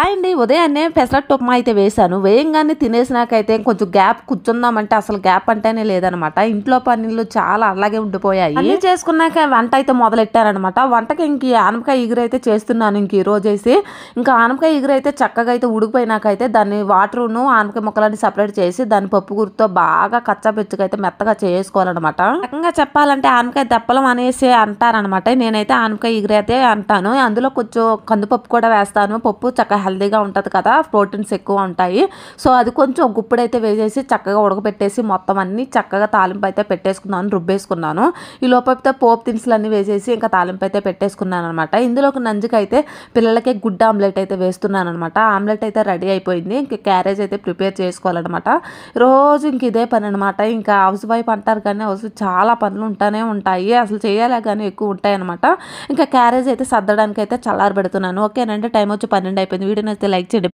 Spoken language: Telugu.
అండి ఉదయాన్నే పెసరట్టు ఉప్మా అయితే వేశాను. వేయంగానే తినేసినాకైతే కొంచెం గ్యాప్ కూర్చుందామంటే అసలు గ్యాప్ అంటేనే లేదనమాట. ఇంట్లో పనులు చాలా అలాగే ఉండిపోయాయి. అన్నీ చేసుకున్నాక వంట అయితే మొదలెట్టారనమాట. వంటకి ఇంక ఆనపకాయ ఇగురు అయితే చేస్తున్నాను ఇంక ఈ రోజేసి. ఇంకా ఆనపకాయ ఇగురు అయితే చక్కగా అయితే ఉడికిపోయినాకైతే దాన్ని వాటరును ఆనపకాయ ముక్కలన్నీ సపరేట్ చేసి దాన్ని పప్పు గురితో బాగా కచ్చాపిచ్చగా అయితే మెత్తగా చేసుకోవాలన్నమాట. రకంగా చెప్పాలంటే ఆనపకాయ దప్పలం అనేసి అంటారనమాట. నేనైతే ఆనపకాయ ఇగురు అయితే అంటాను. అందులో కొంచెం కందిపప్పు కూడా వేస్తాను. పప్పు చక్కగా హెల్దీగా ఉంటుంది కదా, ప్రోటీన్స్ ఎక్కువ ఉంటాయి. సో అది కొంచెం గుప్పుడైతే వేసేసి చక్కగా ఉడకబెట్టేసి మొత్తం అన్ని చక్కగా తాలింపు అయితే పెట్టేసుకున్నాను, రుబ్బేసుకున్నాను. ఈ లోపైతే పోపు దినుసులు అన్నీ వేసేసి ఇంకా తాలింపు అయితే పెట్టేసుకున్నాను అనమాట. ఇందులోకి నంజుకైతే పిల్లలకి గుడ్డ ఆమ్లెట్ అయితే వేస్తున్నాను అనమాట. ఆమ్లెట్ అయితే రెడీ అయిపోయింది. ఇంక క్యారేజ్ అయితే ప్రిపేర్ చేసుకోవాలన్నమాట. రోజు ఇంక ఇదే పని అనమాట. ఇంకా హౌస్ వైఫ్ అంటారు కానీ హౌస్ చాలా పనులు ఉంటానే ఉంటాయి, అసలు చేయాలి కానీ ఎక్కువ ఉంటాయి అనమాట. ఇంకా క్యారేజ్ అయితే సర్దడానికి అయితే చల్లారి పెడుతున్నాను. ఓకేనండి, టైం వచ్చి 12 అయిపోయింది. వీడియో నచ్చితే లైక్ చేయండి.